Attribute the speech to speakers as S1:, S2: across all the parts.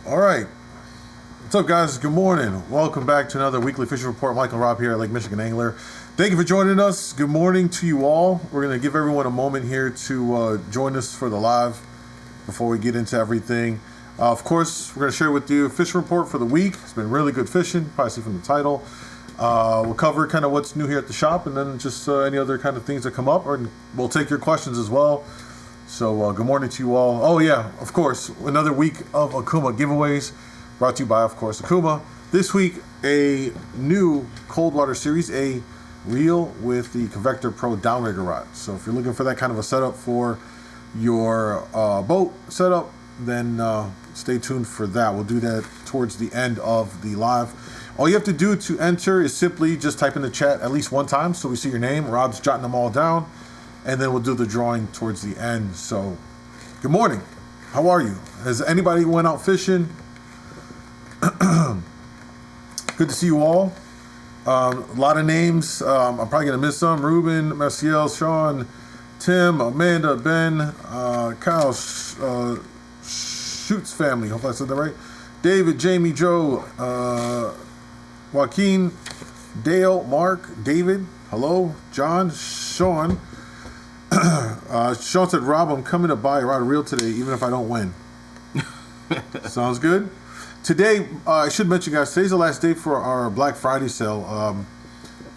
S1: All right. What's up, guys? Good morning. Welcome back to another weekly fishing report. Michael and Rob here at Lake Michigan Angler. Thank you for joining us. Good morning to you all. We're going to give everyone a moment here to join us for the live before we get into everything. Of course, we're going to share with you a fishing report for the week. It's been really good fishing, probably see from the title. We'll cover kind of what's new here at the shop and then just any other kind of things that come up. Or we'll take your questions as well. So good morning to you all. Oh yeah, of course, another week of Akuma giveaways brought to you by, of course, Akuma. This week, a new cold water series, a reel with the Convector Pro downrigger rod. So if you're looking for that kind of a setup for your boat setup, then stay tuned for that. We'll do that towards the end of the live. All you have to do to enter is simply just type in the chat at least one time so we see your name. Rob's jotting them all down. And then we'll do the drawing towards the end. So, good morning. How are you? Has anybody went out fishing? Good to see you all. A lot of names. I'm probably going to miss some. Ruben, Maciel, Sean, Tim, Amanda, Ben, Kyle, Schutz family. Hope I said that right. David, Jamie, Joe, Joaquin, Dale, Mark, David, hello, John, Sean. Sean said, Rob, I'm coming to buy a rod of reel today, even if I don't win. Sounds good. Today, I should mention, guys, today's the last day for our Black Friday sale.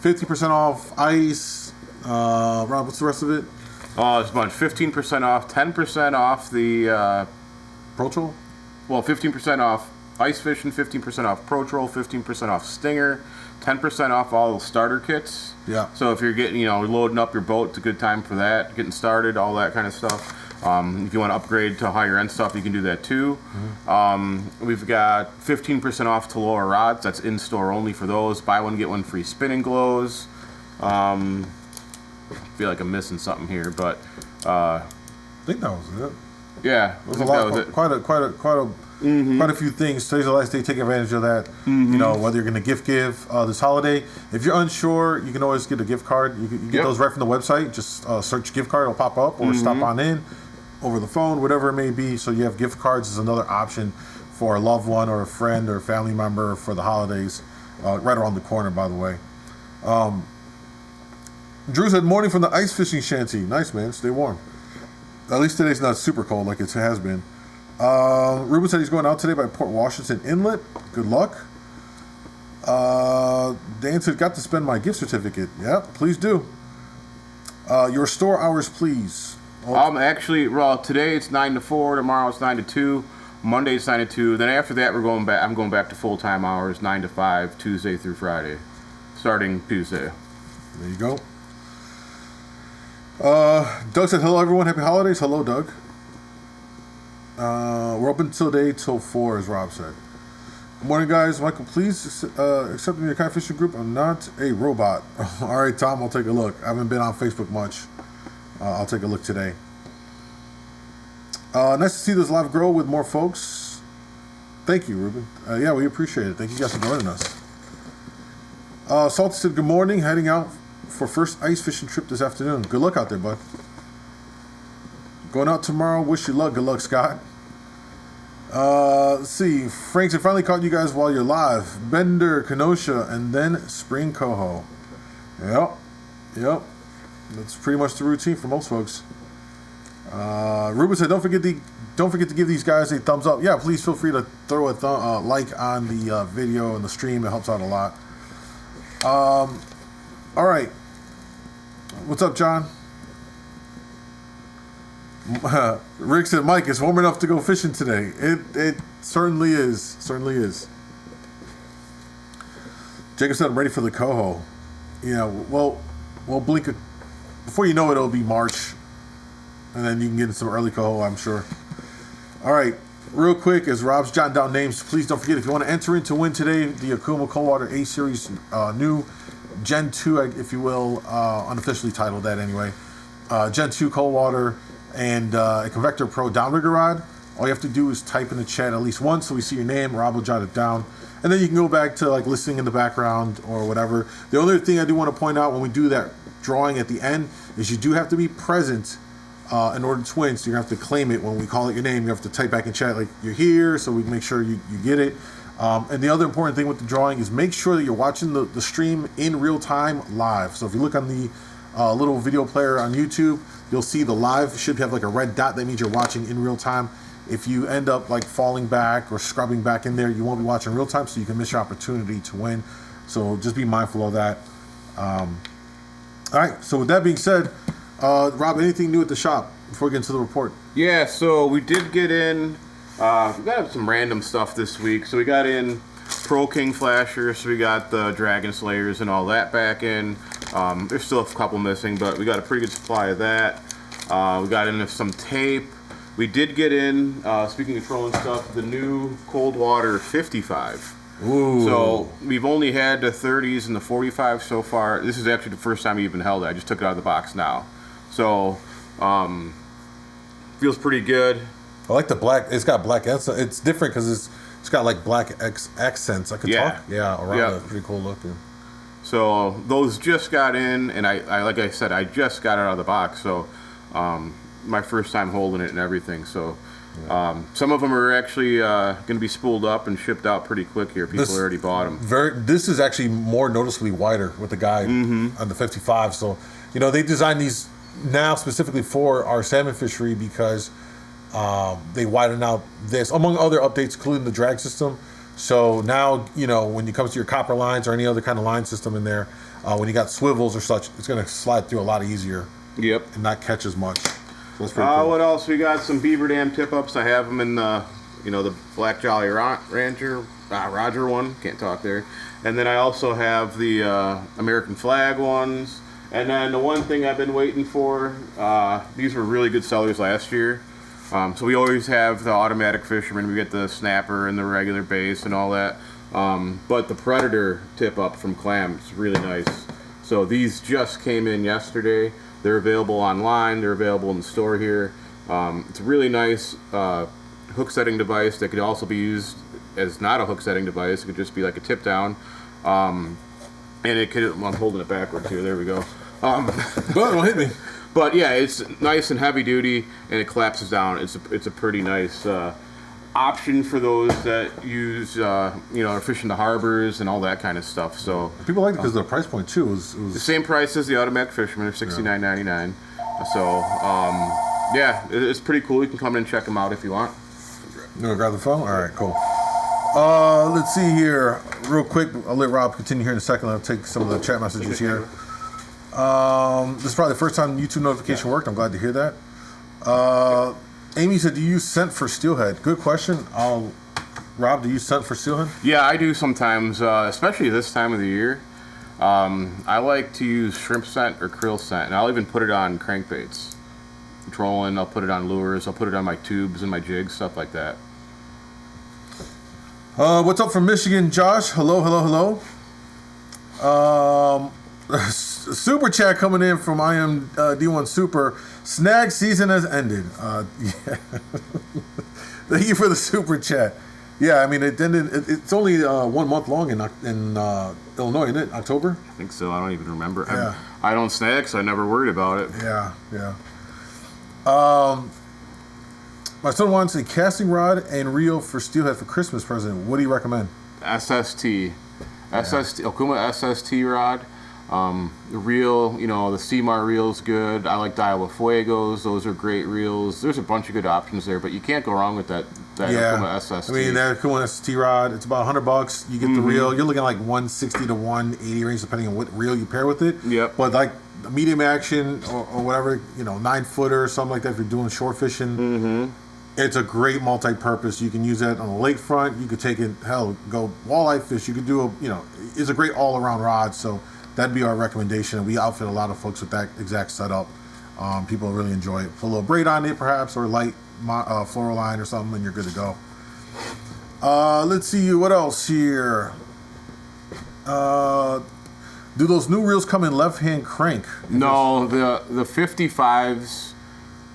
S1: 50% off ice. Rob, what's the rest of it?
S2: It's a bunch. 15% off, 10% off the...
S1: Pro Troll?
S2: Well, 15% off ice fishing, 15% off Pro Troll, 15% off Stinger, 10% off all the starter kits.
S1: Yeah.
S2: So if you're getting, loading up your boat, it's a good time for that, getting started, all that kind of stuff. If you want to upgrade to higher end stuff, you can do that too. Mm-hmm. We've got 15% off to lower rods. That's in store only for those. Buy one, get one free spinning glows. I feel like I'm missing something here, but
S1: I think that was it.
S2: Yeah,
S1: There's a lot, quite a few things. Today's the last day. Take advantage of that. Mm-hmm. Whether you're going to gift give this holiday. If you're unsure, you can always get a gift card. You get those right from the website. Just search gift card. It'll pop up, or stop on in over the phone, whatever it may be. So you have gift cards as another option for a loved one or a friend or a family member for the holidays. Right around the corner, by the way. Drew said, morning from the ice fishing shanty. Nice, man. Stay warm. At least today's not super cold like it has been. Ruben said he's going out today by Port Washington Inlet. Good luck. Dan said, got to spend my gift certificate. Yeah, please do. Your store hours, please.
S2: Actually, well, today it's 9 to 4. Tomorrow it's 9 to 2. Monday it's 9 to 2. Then after that, I'm going back to full-time hours, 9 to 5, Tuesday through Friday, starting Tuesday.
S1: There you go. Doug said, hello, everyone. Happy holidays. Hello, Doug. We're open today till 4, as Rob said. Good morning, guys. Michael, please accept me in your kite fishing group. I'm not a robot. All right, Tom, I'll take a look. I haven't been on Facebook much. I'll take a look today. Nice to see this live grow with more folks. Thank you, Ruben. Yeah, we appreciate it. Thank you guys for joining us. Salty said, good morning. Heading out for first ice fishing trip this afternoon. Good luck out there, bud. Going out tomorrow. Wish you luck. Good luck, Scott. Let's see. Frank said, finally caught you guys while you're live. Bender, Kenosha, and then Spring Coho. Yep. That's pretty much the routine for most folks. Ruben said, don't forget to give these guys a thumbs up. Yeah, please feel free to throw a like on the video and the stream. It helps out a lot. All right. What's up, John? Rick said, Mike, it's warm enough to go fishing today. It certainly is. Jacob said, I'm ready for the coho. We'll blink before you know it, it'll be March. And then you can get some early coho, I'm sure. All right. Real quick, as Rob's jotting down names, please don't forget, if you want to enter in to win today, the Akuma Coldwater A Series new Gen 2, if you will, unofficially titled that anyway. Gen 2 Coldwater and a Convector Pro downrigger rod. All you have to do is type in the chat at least once so we see your name. Rob will jot it down. And then you can go back to like listening in the background or whatever. The only thing I do want to point out when we do that drawing at the end is you do have to be present in order to win. So you're going to have to claim it when we call it your name. You have to type back in chat like you're here, so we can make sure you get it. And the other important thing with the drawing is make sure that you're watching the stream in real time live. So if you look on the little video player on YouTube, you'll see the live should have like a red dot. That means you're watching in real time. If you end up like falling back or scrubbing back in there, you won't be watching real time, so you can miss your opportunity to win. So just be mindful of that. All right, so with that being said, Rob, anything new at the shop before we get into the report?
S2: Yeah, so we did get in, we got some random stuff this week. So we got in Pro King flashers, so we got the Dragon Slayers and all that back in. There's still a couple missing, but we got a pretty good supply of that. We got in some tape. We did get in, speaking of trolling stuff, the new Cold Water 55.
S1: Ooh.
S2: So we've only had the 30s and the 45 so far. This is actually the first time we even held it. I just took it out of the box now. So, feels pretty good.
S1: I like the black. It's got black accents. It's different because it's got like black accents. I could talk. Yeah, around it. Pretty cool looking.
S2: So those just got in, and I like I said, I just got it out of the box. So, my first time holding it and everything. So, some of them are actually going to be spooled up and shipped out pretty quick here. People already bought them.
S1: This is actually more noticeably wider with the guide on the 55. So, they designed these now specifically for our salmon fishery because they widen out this, among other updates, including the drag system. So now, when it comes to your copper lines or any other kind of line system in there, when you got swivels or such, it's going to slide through a lot easier.
S2: Yep.
S1: And not catch as much. So that's pretty cool.
S2: What else? We got some Beaver Dam tip-ups. I have them in the, the Black Jolly Rancher, Roger one. Can't talk there. And then I also have the American flag ones. And then the one thing I've been waiting for, these were really good sellers last year. So we always have the automatic fisherman. We get the snapper and the regular base and all that. But the Predator tip-up from Clam is really nice. So these just came in yesterday. They're available online. They're available in the store here. It's a really nice hook setting device that could also be used as not a hook setting device. It could just be like a tip down. And it could, I'm holding it backwards here. There we go.
S1: But don't hit me.
S2: But yeah, it's nice and heavy duty, and it collapses down. It's a pretty nice option for those that use are fishing the harbors and all that kind of stuff. So
S1: people like it because the price point too was
S2: the same price as the automatic fisherman, $69.99. So it's pretty cool. You can come in and check them out if you want.
S1: You want to grab the phone? All right, cool. Let's see here, real quick. I'll let Rob continue here in a second. I'll take some of the chat messages here. This is probably the first time YouTube notification worked. I'm glad to hear that. Amy said, do you use scent for steelhead? Good question. Rob, do you use scent for steelhead?
S2: Yeah, I do sometimes, especially this time of the year. I like to use shrimp scent or krill scent, and I'll even put it on crankbaits. Trolling, I'll put it on lures, I'll put it on my tubes and my jigs, stuff like that.
S1: What's up from Michigan, Josh? Hello. Super chat coming in from I am D1 Super. Snag season has ended. Yeah. Thank you for the super chat. Yeah, I mean it ended. It's only 1 month long in Illinois, isn't it? October.
S2: I think so. I don't even remember.
S1: Yeah.
S2: I don't snag, so I never worried about it.
S1: Yeah. My son wants a casting rod and reel for steelhead for Christmas present. What do you recommend?
S2: SST, Okuma SST rod. The reel, the Seamar reel's good. I like the Iowa Fuegos. Those are great reels. There's a bunch of good options there, but you can't go wrong with that Okuma SST.
S1: I mean, that Okuma SST rod, it's about $100. You get the reel. You're looking at like 160 to 180 range, depending on what reel you pair with it.
S2: Yep.
S1: But like the medium action or whatever, 9-footer or something like that, if you're doing shore fishing, it's a great multi-purpose. You can use that on the lakefront. You could take it, go walleye fish. You could do it's a great all-around rod. So that'd be our recommendation. We outfit a lot of folks with that exact setup. People really enjoy it. Put a little braid on it, perhaps, or light floral line or something, and you're good to go. Let's see what else here. Do those new reels come in left-hand crank?
S2: No, the 55s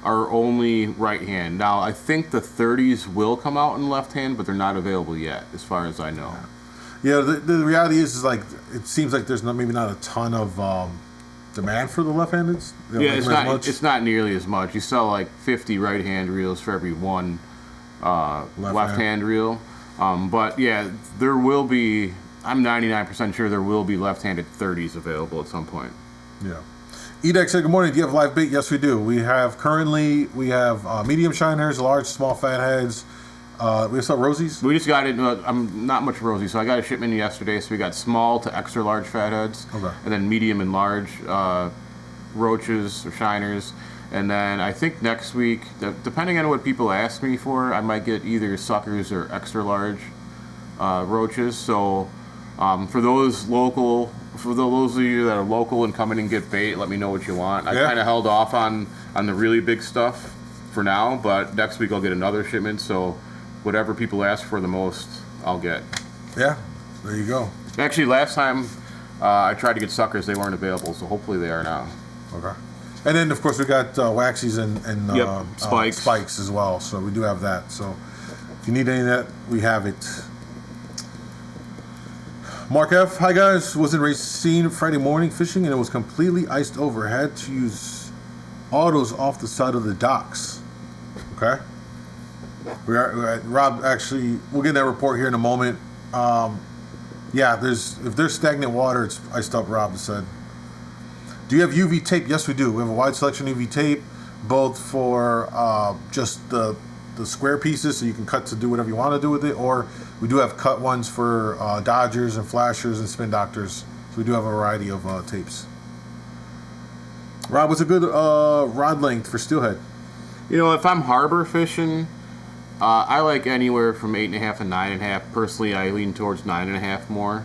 S2: are only right hand. Now, I think the 30s will come out in left hand, but they're not available yet, as far as I know.
S1: Yeah, the reality is like it seems like there's maybe not a ton of demand for the left-handed?
S2: Yeah, it's not nearly as much. You sell like 50 right-hand reels for every one left-hand reel. But yeah, there will be. I'm 99% sure there will be left-handed 30s available at some point.
S1: Yeah. Edek said, "Good morning. Do you have live bait?" Yes, we do. We have medium shiners, large, small fatheads. We have some rosies.
S2: We just got it. I'm not much rosy, so I got a shipment yesterday. So we got small to extra large fatheads, and then medium and large roaches or shiners. And then I think next week, depending on what people ask me for, I might get either suckers or extra large roaches. So for those of you that are local and come in and get bait, let me know what you want. I kind of held off on the really big stuff for now, but next week I'll get another shipment. So whatever people ask for the most, I'll get. Yeah,
S1: there you go.
S2: Actually, last time I tried to get suckers, they weren't available, so hopefully they are now.
S1: Okay. And then, of course, we got waxies and spikes as well, so we do have that. So if you need any of that, we have it. Mark F. Hi, guys. Was in Racine Friday morning fishing, and it was completely iced over. Had to use autos off the side of the docks. Okay. Rob, actually, we'll get that report here in a moment. If there's stagnant water, it's iced up, Rob said. Do you have UV tape? Yes, we do. We have a wide selection of UV tape, both for just the square pieces, so you can cut to do whatever you want to do with it, or we do have cut ones for dodgers and flashers and spin doctors. So we do have a variety of tapes. Rob, what's a good rod length for steelhead?
S2: If I'm harbor fishing, I like anywhere from 8.5 to 9.5. Personally, I lean towards 9.5 more.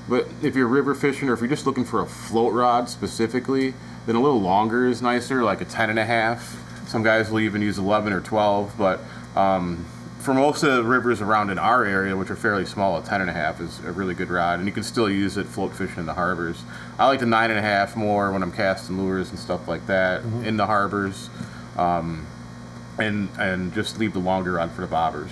S2: But if you're river fishing, or if you're just looking for a float rod specifically, then a little longer is nicer, like a 10.5. Some guys will even use 11 or 12. But for most of the rivers around in our area, which are fairly small, a 10.5 is a really good rod, and you can still use it float fishing in the harbors. I like the 9.5 more when I'm casting lures and stuff like that in the harbors. And just leave the longer rod for the bobbers.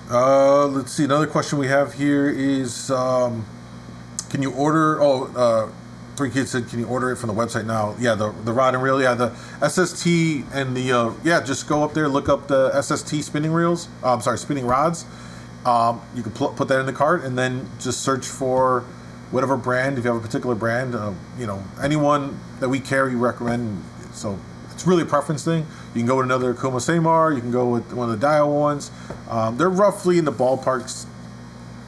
S1: Let's see. Another question we have here is, can you order? Three Kids said, can you order it from the website now? Yeah, the rod and reel. Yeah, the SST and the just go up there, look up the SST spinning reels. Spinning rods. You can put that in the cart and then just search for whatever brand. If you have a particular brand, anyone that we carry, recommend. So it's really a preference thing. You can go with another Coho Salmon. You can go with one of the Dio ones. They're roughly in the ballparks.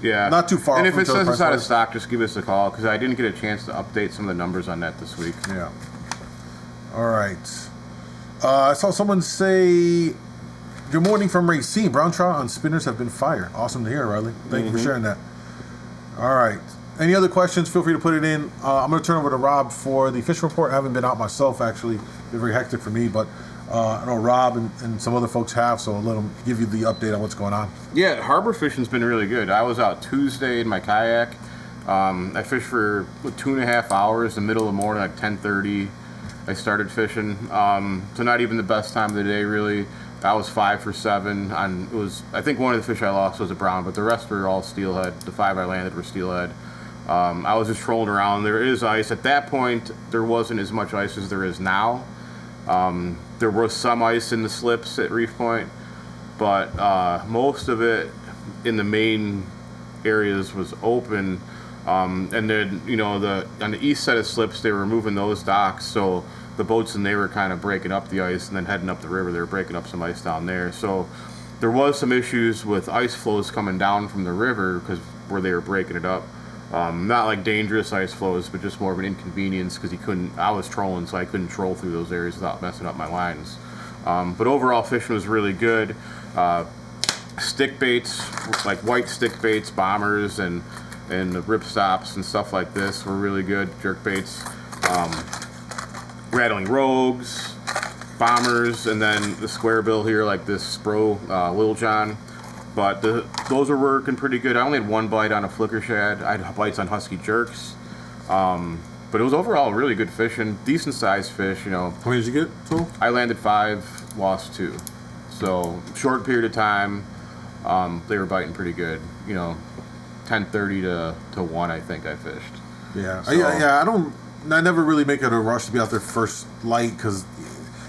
S2: Yeah.
S1: Not too far.
S2: And if it says it's out of stock, just give us a call, because I didn't get a chance to update some of the numbers on that this week.
S1: Yeah. All right. I saw someone say, "Good morning from Racine. Brown trout on spinners have been fire." Awesome to hear, Riley. Thank you for sharing that. All right. Any other questions? Feel free to put it in. I'm going to turn over to Rob for the fishing report. I haven't been out myself, actually. It's been very hectic for me, but I know Rob and some other folks have, so I'll let them give you the update on what's going on.
S2: Yeah, harbor fishing's been really good. I was out Tuesday in my kayak. I fished for 2.5 hours in the middle of the morning, like 10:30. I started fishing. So not even the best time of the day, really. I was 5 for 7. I think one of the fish I lost was a brown, but the rest were all steelhead. The 5 I landed were steelhead. I was just trolling around. There is ice. At that point, there wasn't as much ice as there is now. There was some ice in the slips at Reef Point, but most of it in the main areas was open. And then, on the east side of slips, they were moving those docks, so the boats and they were kind of breaking up the ice, and then heading up the river, they were breaking up some ice down there. So there was some issues with ice flows coming down from the river where they were breaking it up. Not like dangerous ice flows, but just more of an inconvenience because I was trolling, so I couldn't troll through those areas without messing up my lines. But overall, fishing was really good. Stick baits, like white stick baits, bombers, and the ripstops and stuff like this were really good. Jerk baits, rattling rogues, bombers, and then the square bill here, like this Spro Lil John. But those are working pretty good. I only had one bite on a flicker shad. I had bites on husky jerks. But it was overall really good fishing. Decent sized fish,
S1: How many did you get total?
S2: I landed 5, lost 2. So short period of time, they were biting pretty good. 10:30 to 1, I think I fished.
S1: Yeah. So, I don't I never really make it a rush to be out there first light because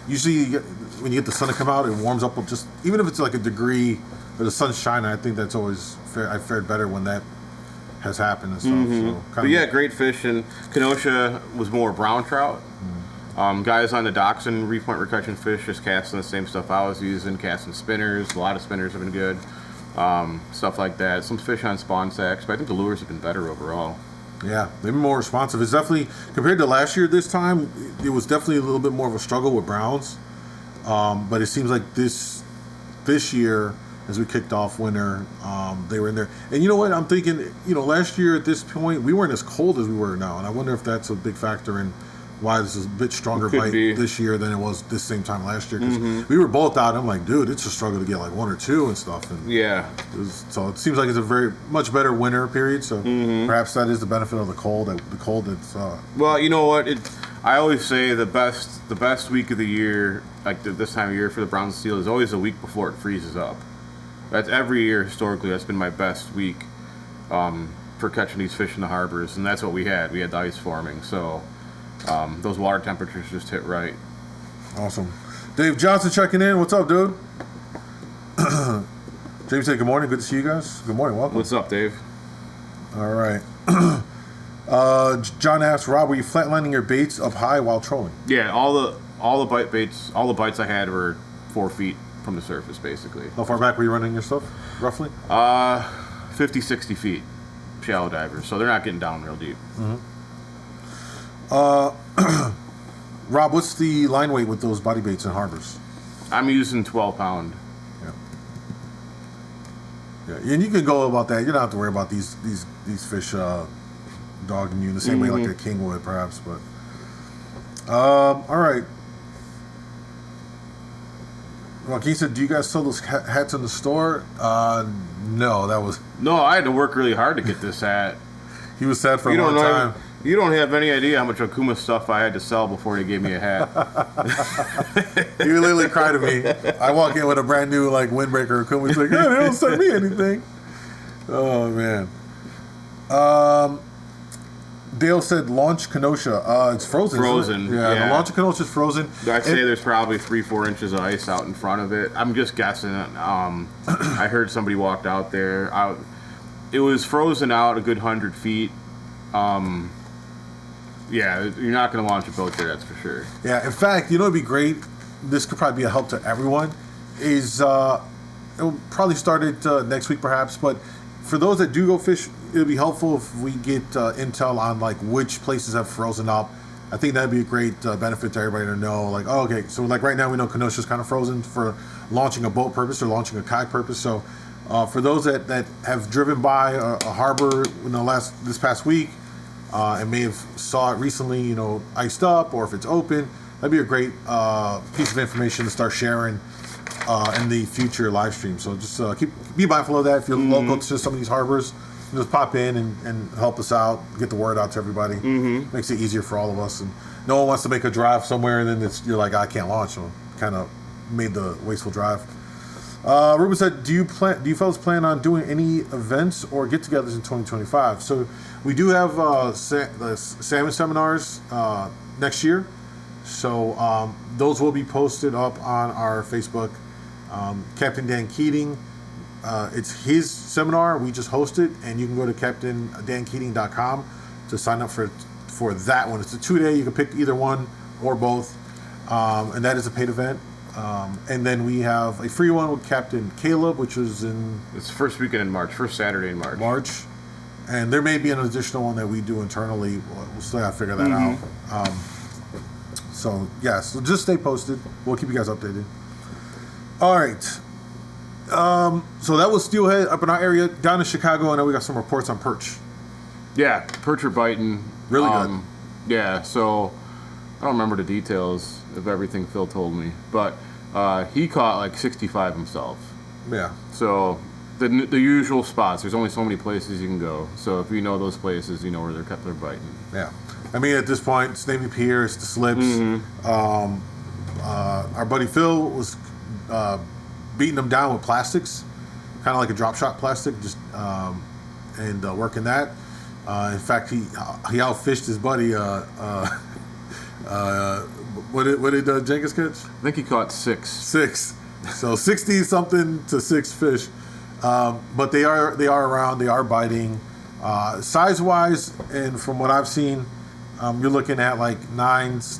S1: usually when you get the sun to come out, it warms up just even if it's like a degree or the sun's shining. I think that's always I fared better when that has happened and stuff. So
S2: But yeah, great fishing. Kenosha was more brown trout. Guys on the docks and Reef Point were catching fish, just casting the same stuff I was using, casting spinners. A lot of spinners have been good. Stuff like that. Some fish on spawn sacks, but I think the lures have been better overall.
S1: Yeah, they've been more responsive. It's definitely, compared to last year this time, it was definitely a little bit more of a struggle with browns. But it seems like this year, as we kicked off winter, they were in there. And you know what? I'm thinking, last year at this point, we weren't as cold as we were now. And I wonder if that's a big factor in why this is a bit stronger bite this year than it was this same time last year. Because we were both out. And I'm like, dude, it's a struggle to get like 1 or 2 and stuff. And so it seems like it's a very much better winter period. So perhaps that is the benefit of the cold.
S2: Well, you know what? I always say the best week of the year, like this time of year for the Browns and Steel, is always the week before it freezes up. That's every year historically. That's been my best week for catching these fish in the harbors, and that's what we had. We had the ice forming, so those water temperatures just hit right.
S1: Awesome. Dave Johnson checking in. What's up, dude? James said good morning. Good to see you guys. Good morning. Welcome.
S2: What's up, Dave?
S1: All right. John asks, Rob, were you flatlining your baits up high while trolling?
S2: Yeah, all the bite baits, all the bites I had were 4 feet from the surface, basically.
S1: How far back were you running your stuff, roughly?
S2: 50, 60 feet, shallow divers, so they're not getting down real deep.
S1: Rob, what's the line weight with those body baits in harbors?
S2: I'm using 12-pound.
S1: Yeah, and you can go about that. You don't have to worry about these fish dogging you in the same way like a king would, perhaps. But all right. Joaquin said, "Do you guys sell those hats in the store?" No, that was
S2: No, I had to work really hard to get this hat.
S1: he was sad for a long time.
S2: You don't have any idea how much Okuma stuff I had to sell before they gave me a hat.
S1: He literally cried to me. I walk in with a brand new windbreaker Okuma. He's like, "Yeah, they don't send me anything." Oh man. Dale said launch Kenosha. It's frozen.
S2: Frozen.
S1: Yeah, the launch of Kenosha is frozen.
S2: I'd say there's probably 3-4 inches of ice out in front of it. I'm just guessing. I heard somebody walked out there. It was frozen out a good 100 feet. Yeah, you're not going to launch a boat there, that's for sure.
S1: Yeah, in fact, it'd be great. This could probably be a help to everyone. It'll probably start it next week, perhaps. But for those that do go fish, it'll be helpful if we get intel on which places have frozen up. I think that'd be a great benefit to everybody to know. Okay, so right now we know Kenosha's kind of frozen for launching a boat purpose or launching a kayak purpose. So for those that have driven by a harbor in this past week and may have saw it recently, iced up, or if it's open, that'd be a great piece of information to start sharing in the future live stream. So just be mindful of that. If you're local to some of these harbors, just pop in and help us out, get the word out to everybody. Makes it easier for all of us. And no one wants to make a drive somewhere and then you're like, I can't launch. So kind of made the wasteful drive. Ruben said, do you fellas plan on doing any events or get-togethers in 2025? So we do have the salmon seminars next year. So those will be posted up on our Facebook. Captain Dan Keating, it's his seminar. We just host it, and you can go to CaptainDanKeating.com to sign up for that one. It's a 2-day. You can pick either one or both, and that is a paid event. And then we have a free one with Captain Caleb, which is
S2: it's first weekend in March, first Saturday in March.
S1: And there may be an additional one that we do internally. We'll still have to figure that out. So just stay posted. We'll keep you guys updated. All right. So that was Steelhead up in our area. Down in Chicago, I know we got some reports on Perch.
S2: Yeah, Perch are biting.
S1: Really good.
S2: Yeah, so I don't remember the details of everything Phil told me, but he caught 65 himself.
S1: Yeah.
S2: So the usual spots. There's only so many places you can go. So if you know those places, you know where they're biting.
S1: Yeah. I mean, at this point, it's Navy Pier, it's the slips. Our buddy Phil was beating them down with plastics, kind of like a drop shot plastic, just and working that. In fact, he outfished his buddy. What did Jenkins catch?
S2: I think he caught 6.
S1: 6. So 60 something to 6 fish. But they are around. They are biting. Size wise, and from what I've seen, you're looking at like 9s,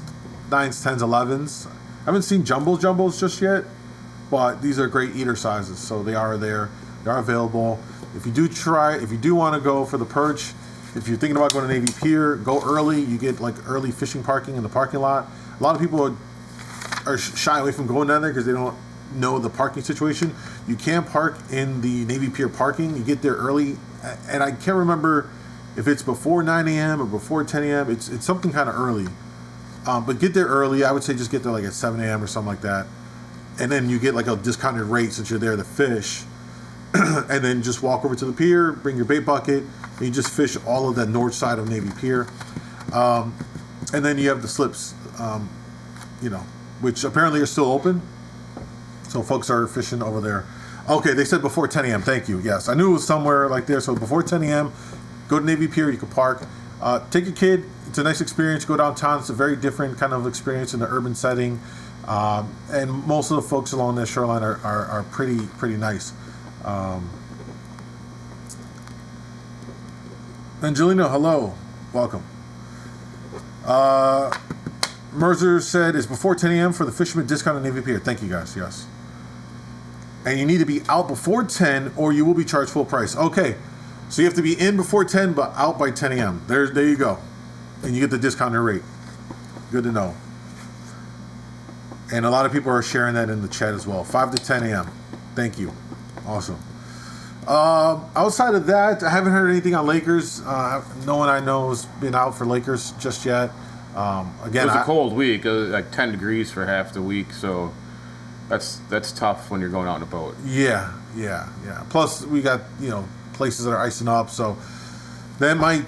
S1: 10s, 11s. I haven't seen jumbos just yet, but these are great eater sizes. So they are there. They are available. If you do want to go for the perch, if you're thinking about going to Navy Pier, go early. You get like early fishing parking in the parking lot. A lot of people are shy away from going down there because they don't know the parking situation. You can park in the Navy Pier parking. You get there early, and I can't remember if it's before 9 a.m. or before 10 a.m. It's something kind of early. But get there early. I would say just get there like at 7 a.m. or something like that. And then you get like a discounted rate since you're there to fish. And then just walk over to the pier, bring your bait bucket, and you just fish all of that north side of Navy Pier. And then you have the slips, which apparently are still open. So folks are fishing over there. Okay, they said before 10 a.m. Thank you. Yes, I knew it was somewhere like there. So before 10 a.m., go to Navy Pier. You can park. Take your kid. It's a nice experience. Go downtown. It's a very different kind of experience in the urban setting. And most of the folks along the shoreline are pretty nice. Angelina, hello. Welcome. Mercer said it's before 10 a.m. for the fisherman discount on Navy Pier. Thank you, guys. Yes. And you need to be out before 10 or you will be charged full price. Okay. So you have to be in before 10 but out by 10 a.m. There you go. And you get the discounted rate. Good to know. And a lot of people are sharing that in the chat as well. 5 to 10 a.m. Thank you. Awesome. Outside of that, I haven't heard anything on Lakers. No one I know has been out for Lakers just yet. Again,
S2: it was a cold week, like 10 degrees for half the week, so that's tough when you're going out in a boat.
S1: Yeah. Plus, we got places that are icing up, so that might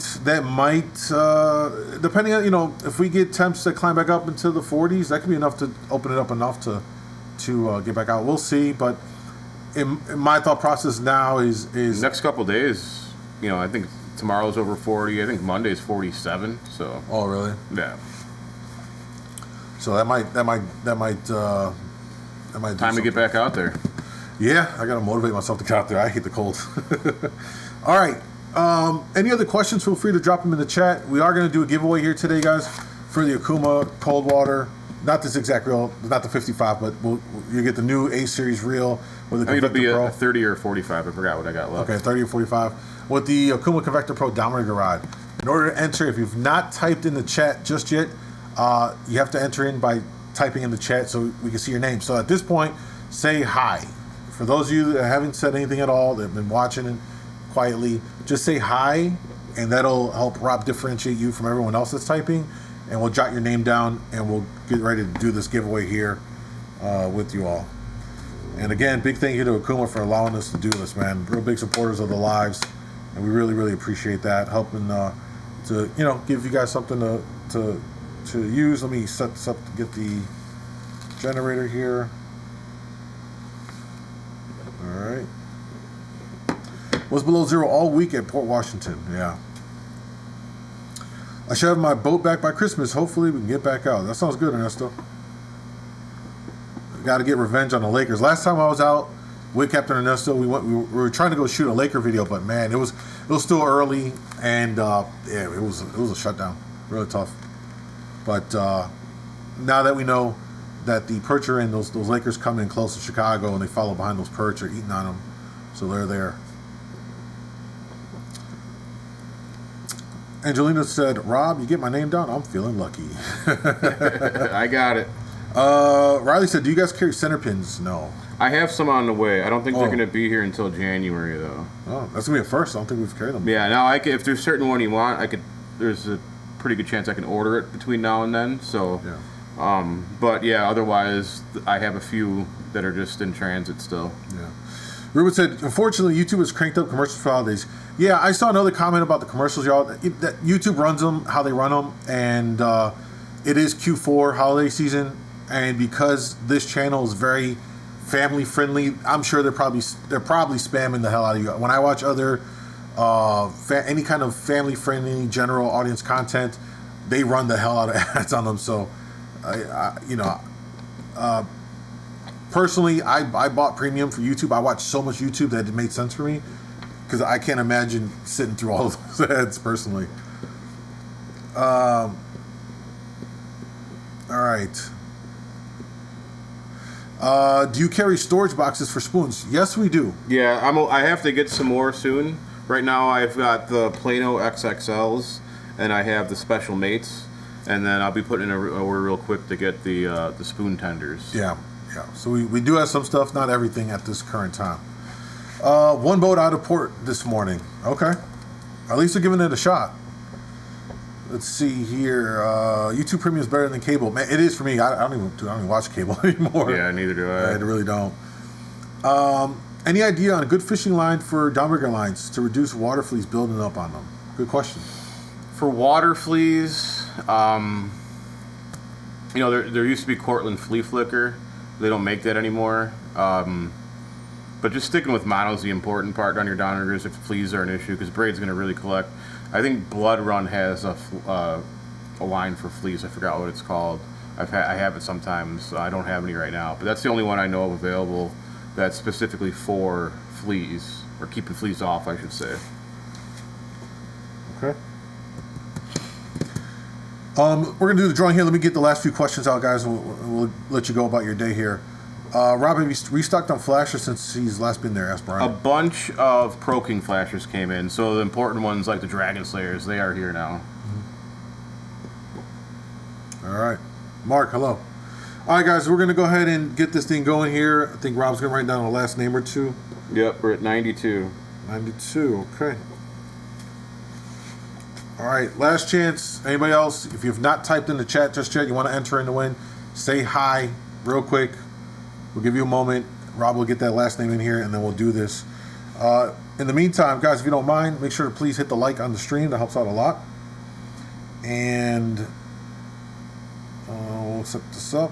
S1: depending on if we get temps that climb back up into the 40s, that could be enough to open it up enough to get back out. We'll see, but in my thought process now is
S2: next couple of days. I think tomorrow's over 40. I think Monday's 47. So.
S1: Oh really?
S2: Yeah.
S1: So that might
S2: time to get back out there.
S1: Yeah, I gotta motivate myself to get out there. I hate the cold. All right. Any other questions? Feel free to drop them in the chat. We are gonna do a giveaway here today, guys, for the Okuma cold water. Not this exact reel, not the 55, but you get the new A series reel with the Convector
S2: It'll be
S1: Pro.
S2: a 30 or 45. I forgot what I got left.
S1: Okay, 30 or 45 with the Okuma Convector Pro downrigger rod. In order to enter, if you've not typed in the chat just yet, you have to enter in by typing in the chat so we can see your name. So at this point, say hi. For those of you that haven't said anything at all, that have been watching it quietly, just say hi, and that'll help Rob differentiate you from everyone else that's typing. And we'll jot your name down, and we'll get ready to do this giveaway here with you all. And again, big thank you to Okuma for allowing us to do this, man. Real big supporters of the lives, and we really, really appreciate that. Helping to give you guys something to use. Let me set this up to get the generator here. All right. Was below zero all week at Port Washington. Yeah. I should have my boat back by Christmas. Hopefully we can get back out. That sounds good, Ernesto. Got to get revenge on the Lakers. Last time I was out with Captain Ernesto, we were trying to go shoot a Laker video, but man, it was still early, and it was a shutdown. Really tough. But now that we know that the perch are in, those Lakers come in close to Chicago, and they follow behind those perch, are eating on them, so they're there. Angelina said, Rob, you get my name down? I'm feeling lucky.
S2: I got it.
S1: Riley said, do you guys carry center pins? No.
S2: I have some on the way. I don't think they're going to be here until January, though.
S1: Oh, that's going to be a first. I don't think we've carried them.
S2: Yeah, no, if there's a certain one you want, there's a pretty good chance I can order it between now and then. So, yeah. But yeah, otherwise, I have a few that are just in transit still. Yeah.
S1: Ruben said, unfortunately, YouTube has cranked up commercials for holidays. Yeah, I saw another comment about the commercials, y'all. That YouTube runs them how they run them, and it is Q4 holiday season, and because this channel is very family friendly, I'm sure they're probably spamming the hell out of you. When I watch other any kind of family-friendly general audience content, they run the hell out of ads on them. So, personally, I bought premium for YouTube. I watched so much YouTube that it made sense for me because I can't imagine sitting through all of those ads personally. All right. Do you carry storage boxes for spoons? Yes, we do.
S2: Yeah, I have to get some more soon. Right now, I've got the Plano XXLs, and I have the Special Mates, and then I'll be putting in a order real quick to get the spoon tenders.
S1: Yeah. So we do have some stuff, not everything at this current time. One boat out of port this morning. Okay. At least they're giving it a shot. Let's see here. YouTube Premium is better than cable. Man, it is for me. I don't even watch cable anymore.
S2: Yeah, neither do I.
S1: I really don't. Any idea on a good fishing line for downrigger lines to reduce water fleas building up on them? Good question.
S2: For water fleas, there used to be Cortland flea flicker. They don't make that anymore. But just sticking with mono is the important part on your downriggers if fleas are an issue, because braid's going to really collect. I think Blood Run has a line for fleas. I forgot what it's called. I have it sometimes. I don't have any right now, but that's the only one I know of available that's specifically for fleas, or keeping fleas off, I should say.
S1: Okay. We're going to do the drawing here. Let me get the last few questions out, guys. We'll let you go about your day here. Rob, have you restocked on flashers since he's last been there? Asked Brian.
S2: A bunch of Pro King flashers came in, so the important ones like the Dragon Slayers, they are here now.
S1: All right. Mark, hello. All right, guys, we're going to go ahead and get this thing going here. I think Rob's going to write down a last name or two.
S2: Yep, we're at 92.
S1: 92, okay. All right, last chance. Anybody else? If you've not typed in the chat just yet, you want to enter in to win, say hi real quick. We'll give you a moment. Rob will get that last name in here, and then we'll do this. In the meantime, guys, if you don't mind, make sure to please hit the like on the stream. That helps out a lot. And we'll set this up.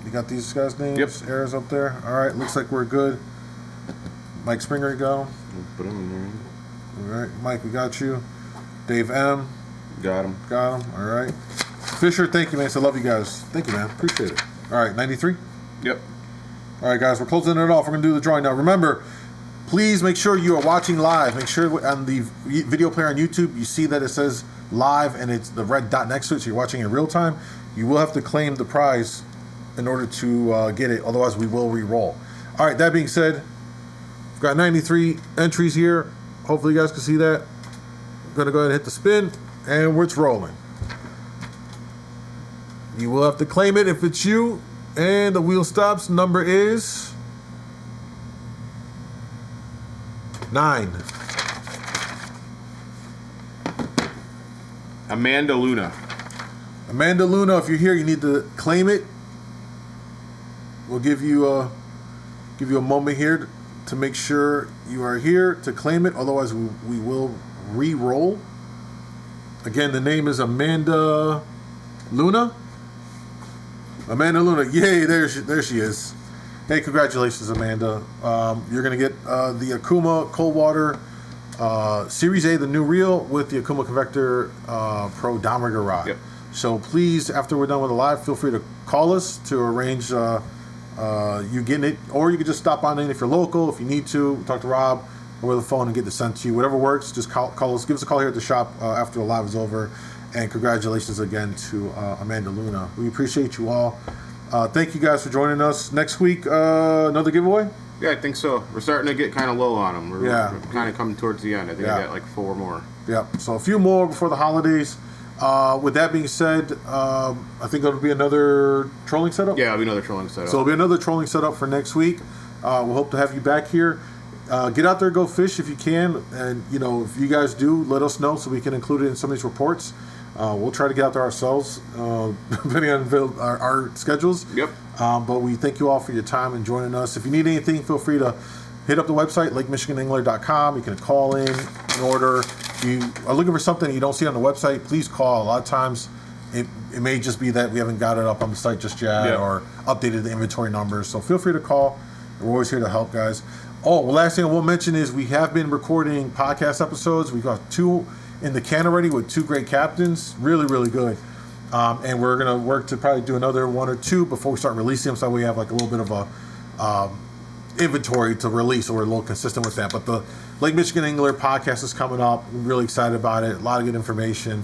S1: You got these guys' names?
S2: Yep.
S1: Errors up there. All right, looks like we're good. Mike Springer, you got him?
S2: Put him in there.
S1: All right, Mike, we got you. Dave M.
S2: Got him.
S1: Got him. All right. Fisher, thank you, man. So love you guys. Thank you, man. Appreciate it. All right, 93?
S2: Yep.
S1: All right, guys, we're closing it off. We're going to do the drawing now. Remember, please make sure you are watching live. Make sure on the video player on YouTube, you see that it says live and it's the red dot next to it, so you're watching in real time. You will have to claim the prize in order to get it. Otherwise, we will re-roll. All right, that being said, we've got 93 entries here. Hopefully, you guys can see that. I'm going to go ahead and hit the spin, and it's rolling. You will have to claim it if it's you. And the wheel stops. Number is 9.
S2: Amanda Luna.
S1: Amanda Luna, if you're here, you need to claim it. We'll give you a moment here to make sure you are here to claim it. Otherwise, we will re-roll. Again, the name is Amanda Luna. Amanda Luna, yay! There she is. Hey, congratulations, Amanda. You're gonna get the Akuma Cold Water Series A, the new reel, with the Akuma Convector Pro Downrigger rod.
S2: Yep.
S1: So please, after we're done with the live, feel free to call us to arrange you getting it, or you can just stop on in if you're local. If you need to, talk to Rob over the phone and get this sent to you. Whatever works, just call us. Give us a call here at the shop after the live is over. And congratulations again to Amanda Luna. We appreciate you all. Thank you guys for joining us. Next week, another giveaway?
S2: Yeah, I think so. We're starting to get kind of low on them. We're kind of coming towards the end. I think I got like 4 more.
S1: Yep. So a few more before the holidays. With that being said, I think it'll be another trolling setup.
S2: Yeah, it'll be another trolling setup.
S1: So it'll be another trolling setup for next week. We'll hope to have you back here. Get out there, go fish if you can. And, if you guys do, let us know so we can include it in some of these reports. We'll try to get out there ourselves, depending on our schedules.
S2: Yep.
S1: But we thank you all for your time and joining us. If you need anything, feel free to hit up the website, lakemichiganangler.com. You can call in order. If you are looking for something you don't see on the website, please call. A lot of times it may just be that we haven't got it up on the site just yet or updated the inventory numbers. So feel free to call. We're always here to help, guys. Oh, well, last thing I will mention is we have been recording podcast episodes. We've got 2 in the can already with 2 great captains. Really, really good. And we're going to work to probably do another 1 or 2 before we start releasing them, so we have like a little bit of a inventory to release, so we're a little consistent with that. But the Lake Michigan Angler podcast is coming up. I'm really excited about it. A lot of good information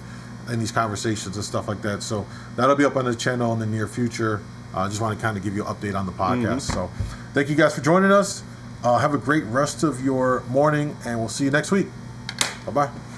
S1: in these conversations and stuff like that. So that'll be up on the channel in the near future. I just want to kind of give you an update on the podcast. So thank you guys for joining us. Have a great rest of your morning, and we'll see you next week. Bye-bye.